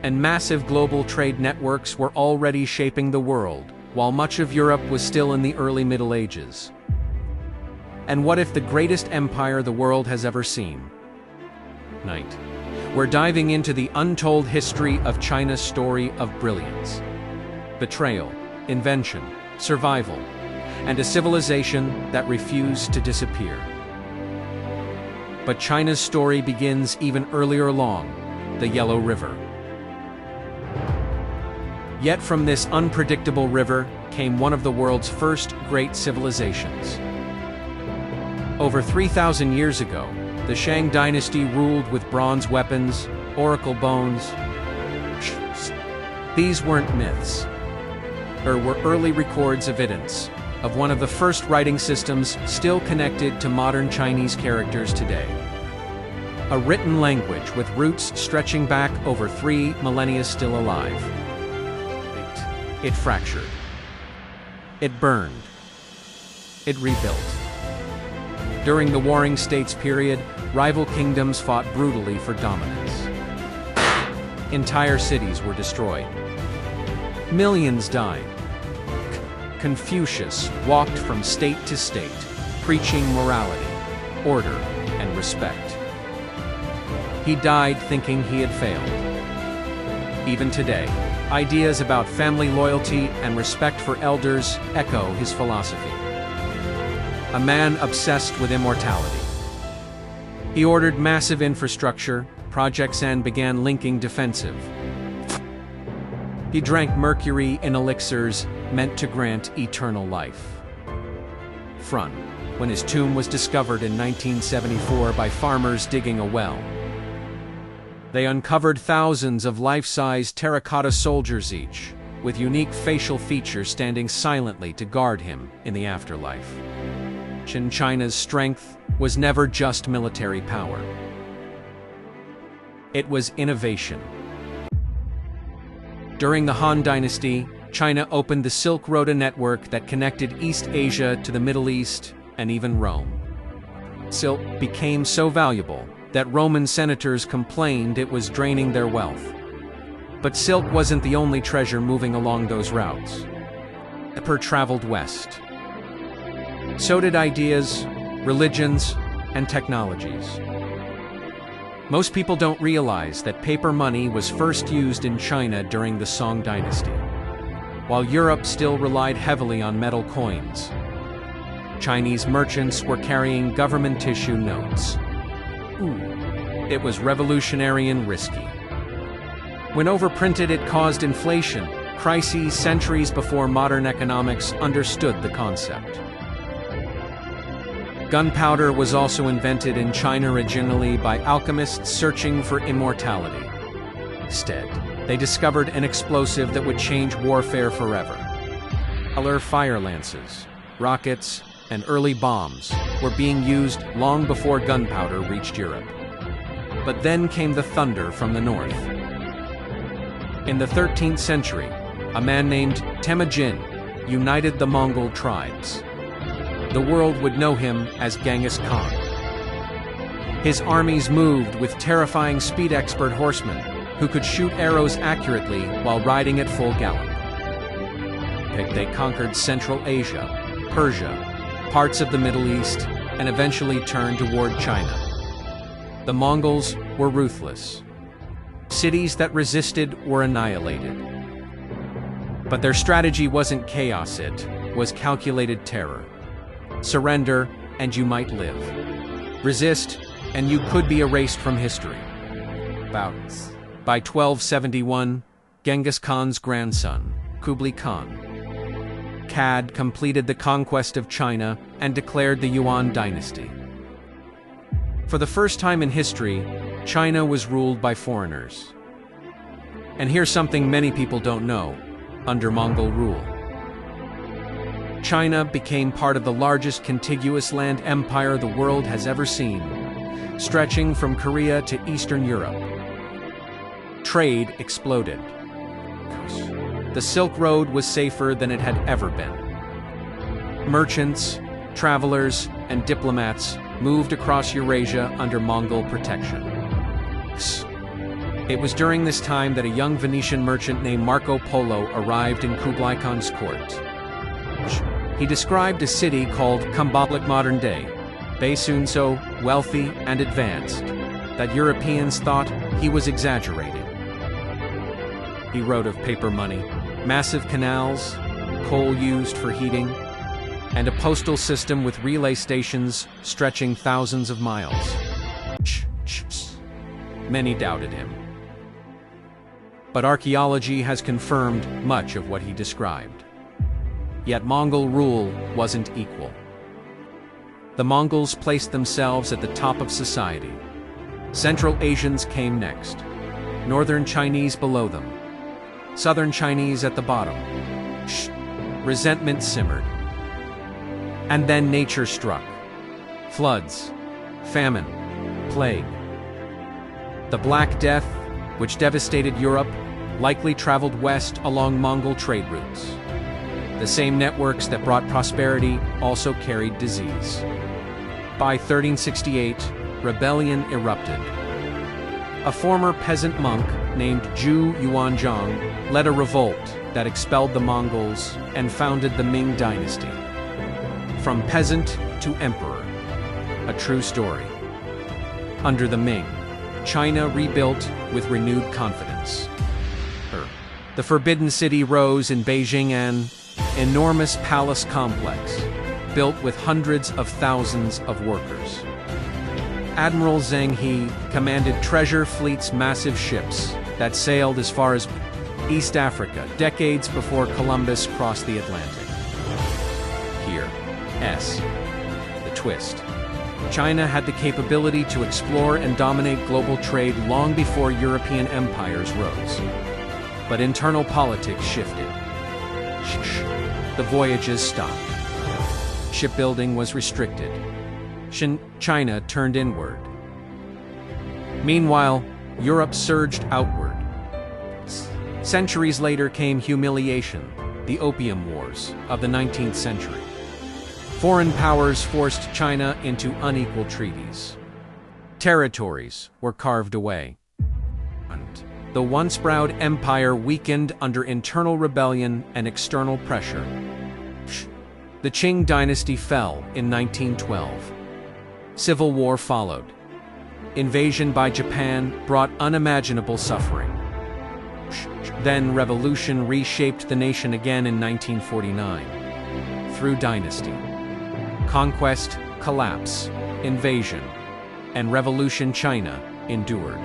and massive global trade networks were already shaping the world, while much of Europe was still in the early Middle Ages. And what if the greatest empire the world has ever seen? Night. We're diving into the untold history of China's story of brilliance, betrayal, invention, survival, and a civilization that refused to disappear. But China's story begins even earlier along the Yellow River. Yet from this unpredictable river came one of the world's first great civilizations. Over 3,000 years ago, the Shang dynasty ruled with bronze weapons, oracle bones. These weren't myths. There were early records evidence of one of the first writing systems still connected to modern Chinese characters today. A written language with roots stretching back over 3 millennia still alive. It fractured. It burned. It rebuilt. During the Warring States period, rival kingdoms fought brutally for dominance. Entire cities were destroyed. Millions died. Confucius walked from state to state, preaching morality, order, and respect. He died thinking he had failed. Even today, ideas about family loyalty and respect for elders echo his philosophy. A man obsessed with immortality. He ordered massive infrastructure projects and began linking defensive. He drank mercury in elixirs meant to grant eternal life. Frun, when his tomb was discovered in 1974 by farmers digging a well. They uncovered thousands of life-size terracotta soldiers each, with unique facial features standing silently to guard him in the afterlife. China's strength was never just military power. It was innovation. During the Han Dynasty, China opened the Silk Road, a network that connected East Asia to the Middle East and even Rome. Silk became so valuable that Roman senators complained it was draining their wealth. But silk wasn't the only treasure moving along those routes. Emperor traveled west. So did ideas, religions, and technologies. Most people don't realize that paper money was first used in China during the Song Dynasty. While Europe still relied heavily on metal coins, Chinese merchants were carrying government tissue notes. It was revolutionary and risky. When overprinted, it caused inflation, crises centuries before modern economics understood the concept. Gunpowder was also invented in China originally by alchemists searching for immortality. Instead, they discovered an explosive that would change warfare forever. Fire lances, rockets, and early bombs were being used long before gunpowder reached Europe. But then came the thunder from the north. In the 13th century, a man named Temujin united the Mongol tribes. The world would know him as Genghis Khan. His armies moved with terrifying speed expert horsemen who could shoot arrows accurately while riding at full gallop. They conquered Central Asia, Persia, parts of the Middle East, and eventually turned toward China. The Mongols were ruthless. Cities that resisted were annihilated. But their strategy wasn't chaos, it was calculated terror. Surrender, and you might live. Resist, and you could be erased from history. By 1271, Genghis Khan's grandson, Kublai Khan, had completed the conquest of China and declared the Yuan dynasty. For the first time in history, China was ruled by foreigners. And here's something many people don't know: under Mongol rule, China became part of the largest contiguous land empire the world has ever seen, stretching from Korea to Eastern Europe. Trade exploded. The Silk Road was safer than it had ever been. Merchants, travelers, and diplomats moved across Eurasia under Mongol protection. It was during this time that a young Venetian merchant named Marco Polo arrived in Kublai Khan's court. He described a city called Kumbalik modern day, Baysun so wealthy and advanced that Europeans thought he was exaggerating. He wrote of paper money, massive canals, coal used for heating, and a postal system with relay stations stretching thousands of miles. Many doubted him. But archaeology has confirmed much of what he described. Yet Mongol rule wasn't equal. The Mongols placed themselves at the top of society. Central Asians came next, Northern Chinese below them, Southern Chinese at the bottom. Resentment simmered. And then nature struck. Floods, famine, plague. The Black Death, which devastated Europe, likely traveled west along Mongol trade routes. The same networks that brought prosperity also carried disease. By 1368, rebellion erupted. A former peasant monk named Zhu Yuanzhang led a revolt that expelled the Mongols and founded the Ming Dynasty. From peasant to emperor, a true story. Under the Ming, China rebuilt with renewed confidence. The Forbidden City rose in Beijing, an enormous palace complex built with hundreds of thousands of workers. Admiral Zheng He commanded treasure fleet's massive ships that sailed as far as East Africa decades before Columbus crossed the Atlantic. Here, the twist. China had the capability to explore and dominate global trade long before European empires rose. But internal politics shifted. The voyages stopped. Shipbuilding was restricted. China turned inward. Meanwhile, Europe surged outward. Centuries later came humiliation, the Opium Wars of the 19th century. Foreign powers forced China into unequal treaties. Territories were carved away. And the once proud empire weakened under internal rebellion and external pressure. The Qing dynasty fell in 1912. Civil war followed. Invasion by Japan brought unimaginable suffering. Then revolution reshaped the nation again in 1949. Through dynasty, conquest, collapse, invasion, and revolution, China endured.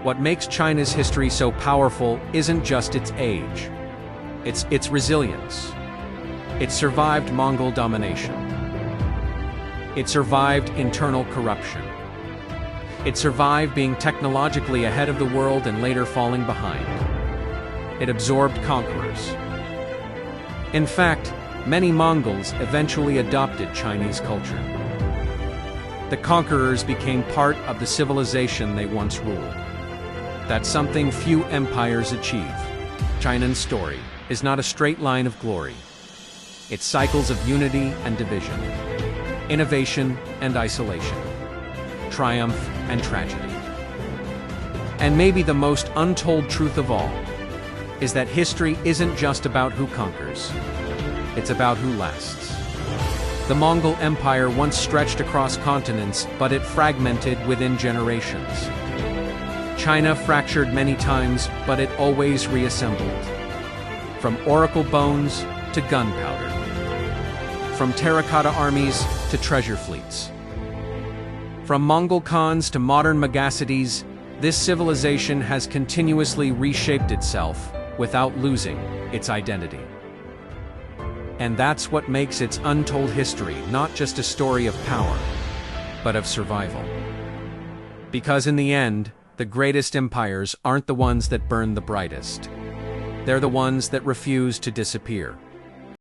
What makes China's history so powerful isn't just its age. It's its resilience. It survived Mongol domination. It survived internal corruption. It survived being technologically ahead of the world and later falling behind. It absorbed conquerors. In fact, many Mongols eventually adopted Chinese culture. The conquerors became part of the civilization they once ruled. That's something few empires achieve. China's story is not a straight line of glory. It's cycles of unity and division, innovation and isolation, triumph and tragedy. And maybe the most untold truth of all is that history isn't just about who conquers. It's about who lasts. The Mongol Empire once stretched across continents, but it fragmented within generations. China fractured many times, but it always reassembled. From oracle bones to gunpowder. From terracotta armies to treasure fleets. From Mongol Khans to modern megacities, this civilization has continuously reshaped itself without losing its identity. And that's what makes its untold history not just a story of power, but of survival. Because in the end, the greatest empires aren't the ones that burn the brightest. They're the ones that refuse to disappear.